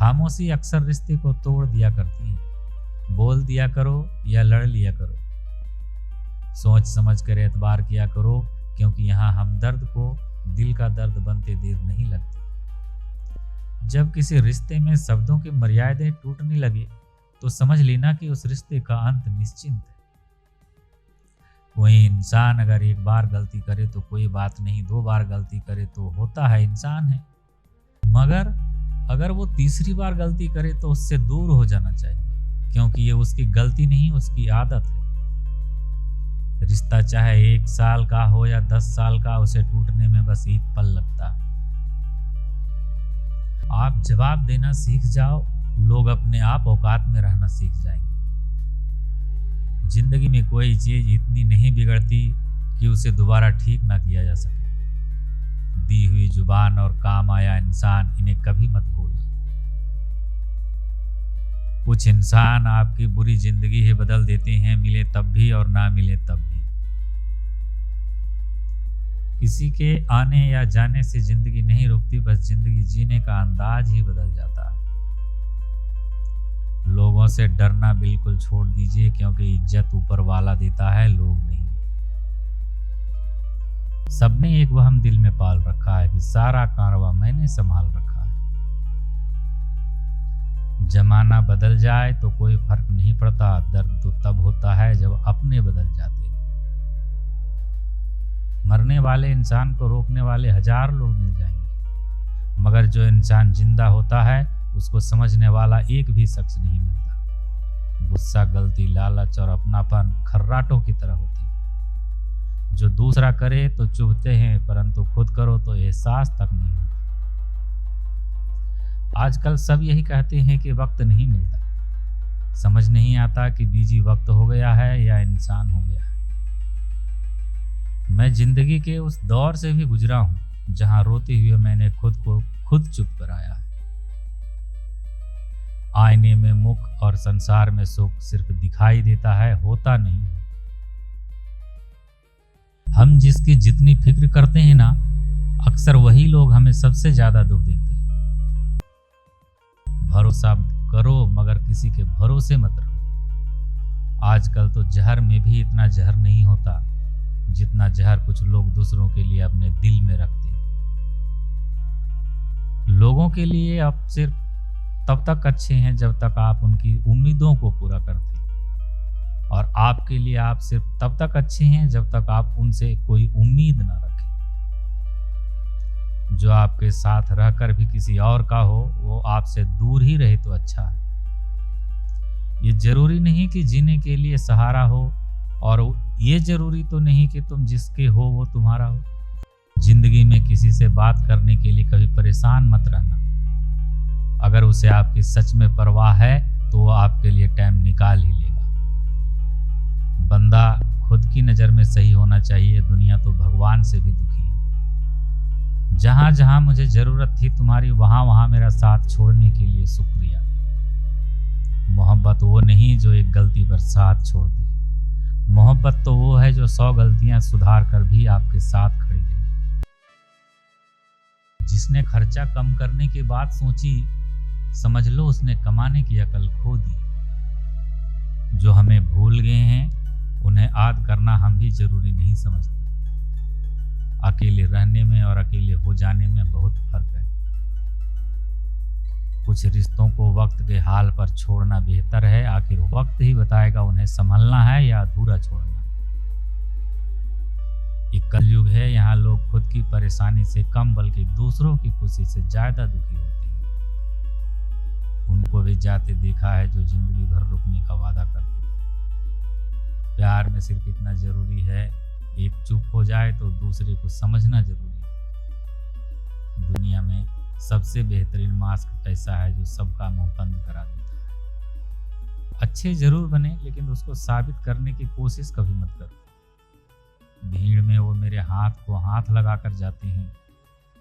खामोशी अक्सर रिश्ते को तोड़ दिया करती है। बोल दिया करो या लड़ लिया करो, सोच समझ कर एतबार किया करो, क्योंकि यहाँ हमदर्द को दिल का दर्द बनते देर नहीं लगती। जब किसी रिश्ते में शब्दों की मर्यादाएं टूटने लगे तो समझ लेना कि उस रिश्ते का अंत निश्चिंत है। कोई इंसान अगर एक बार गलती करे तो कोई बात नहीं, 2 बार गलती करे तो होता है, इंसान है। मगर अगर वो तीसरी बार गलती करे तो उससे दूर हो जाना चाहिए, क्योंकि ये उसकी गलती नहीं, उसकी आदत है। रिश्ता चाहे 1 साल का हो या 10 साल का, उसे टूटने में बस एक पल लगता है। आप जवाब देना सीख जाओ, लोग अपने आप औकात में रहना सीख जाएंगे। जिंदगी में कोई चीज इतनी नहीं बिगड़ती कि उसे दोबारा ठीक ना किया जा सके। दी हुई जुबान और काम आया इंसान, इन्हें कभी मत भूलना। कुछ इंसान आपकी बुरी जिंदगी ही बदल देते हैं, मिले तब भी और ना मिले तब भी। किसी के आने या जाने से जिंदगी नहीं रुकती, बस जिंदगी जीने का अंदाज ही बदल जाता है। लोगों से डरना बिल्कुल छोड़ दीजिए, क्योंकि इज्जत ऊपर वाला देता है, लोग नहीं। सबने एक वहम दिल में पाल रखा है कि सारा कारवां मैंने संभाल रखा है। जमाना बदल जाए तो कोई फर्क नहीं पड़ता, दर्द तो तब होता है जब अपने बदल जाते। मरने वाले इंसान को रोकने वाले 1000 लोग मिल जाएंगे, मगर जो इंसान जिंदा होता है उसको समझने वाला एक भी शख्स नहीं मिलता। गुस्सा, गलती, लालच और अपनापन खर्राटों की तरह होती है, जो दूसरा करे तो चुभते हैं, परंतु खुद करो तो एहसास तक नहीं होता। आजकल सब यही कहते हैं कि वक्त नहीं मिलता। समझ नहीं आता कि बीजी वक्त हो गया है या इंसान हो गया है। मैं जिंदगी के उस दौर से भी गुजरा हूं जहां रोते हुए मैंने खुद को खुद चुप कराया है। आईने में मुख और संसार में सुख सिर्फ दिखाई देता है, होता नहीं। हम जिसकी जितनी फिक्र करते हैं ना, अक्सर वही लोग हमें सबसे ज्यादा दुख देते हैं। भरोसा करो मगर किसी के भरोसे मत रहो। आजकल तो जहर में भी इतना जहर नहीं होता जितना जहर कुछ लोग दूसरों के लिए अपने दिल में रखते हैं। लोगों के लिए आप सिर्फ तब तक अच्छे हैं जब तक आप उनकी उम्मीदों को पूरा करते हैं, और आपके लिए आप सिर्फ तब तक अच्छे हैं जब तक आप उनसे कोई उम्मीद ना रखें। जो आपके साथ रहकर भी किसी और का हो, वो आपसे दूर ही रहे तो अच्छा है। ये जरूरी नहीं कि जीने के लिए सहारा हो, और ये जरूरी तो नहीं कि तुम जिसके हो वो तुम्हारा हो। जिंदगी में किसी से बात करने के लिए कभी परेशान मत रहना। अगर उसे आपकी सच में परवाह है तो वो आपके लिए टाइम निकाल ही लेगा। बंदा खुद की नज़र में सही होना चाहिए, दुनिया तो भगवान से भी दुखी है। जहां जहां मुझे जरूरत थी तुम्हारी, वहां वहां मेरा साथ छोड़ने के लिए शुक्रिया। मोहब्बत वो नहीं जो एक गलती पर साथ छोड़ दे। मोहब्बत तो वो है जो 100 गलतियां सुधार कर भी आपके साथ खड़ी रही। जिसने खर्चा कम करने की बात सोची, समझ लो उसने कमाने की अकल खो दी। जो हमें भूल गए हैं उन्हें याद करना हम भी जरूरी नहीं समझते। अकेले रहने में और अकेले हो जाने में बहुत फर्क है। कुछ रिश्तों को वक्त के हाल पर छोड़ना बेहतर है। आखिर वक्त ही बताएगा उन्हें संभलना है या अधूरा छोड़ना। एक कलयुग है, यहाँ लोग खुद की परेशानी से कम बल्कि दूसरों की खुशी से ज्यादा दुखी होते हैं। उनको भी जाते देखा है जो जिंदगी भर रुकने का वादा करते थे। प्यार में सिर्फ इतना जरूरी है, एक चुप हो जाए तो दूसरे को समझना जरूरी है। दुनिया में सबसे बेहतरीन मास्क पैसा है जो सबका मुंह बंद करा देता है। अच्छे जरूर बने, लेकिन उसको साबित करने की कोशिश कभी मत करो। भीड़ में वो मेरे हाथ को हाथ लगा कर जाते हैं।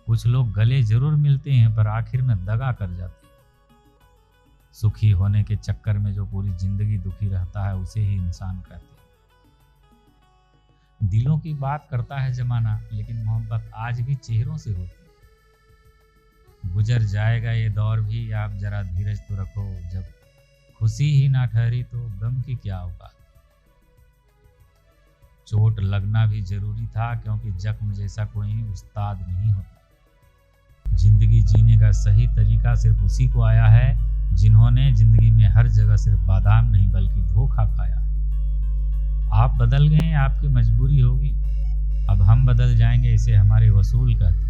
कुछ लोग गले जरूर मिलते हैं पर आखिर में दगा कर जाते हैं। सुखी होने के चक्कर में जो पूरी जिंदगी दुखी रहता है उसे ही इंसान कहते हैं। दिलों की बात करता है जमाना, लेकिन मोहब्बत आज भी चेहरों से होती है। गुजर जाएगा ये दौर भी, आप जरा धीरज तो रखो। जब खुशी ही ना ठहरी तो गम की क्या औकात। चोट लगना भी जरूरी था, क्योंकि जख्म जैसा कोई उस्ताद नहीं होता। जिंदगी जीने का सही तरीका सिर्फ उसी को आया है जिन्होंने जिंदगी में हर जगह सिर्फ बादाम नहीं बल्कि धोखा खाया है। आप बदल गए, आपकी मजबूरी होगी, अब हम बदल जाएंगे, इसे हमारे वसूल कहते हैं।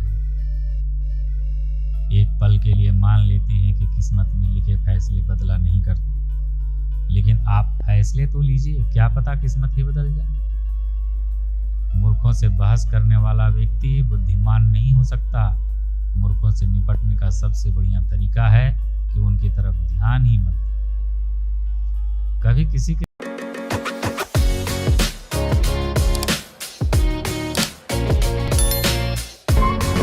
एक पल के लिए मान लेते हैं कि किस्मत में लिखे फैसले बदला नहीं करते, लेकिन आप फैसले तो लीजिए, क्या पता किस्मत ही बदल जाए। मूर्खों से बहस करने वाला व्यक्ति बुद्धिमान नहीं हो सकता। मूर्खों से निपटने का सबसे बढ़िया तरीका है कि उनकी तरफ ध्यान ही मत दो। कभी किसी के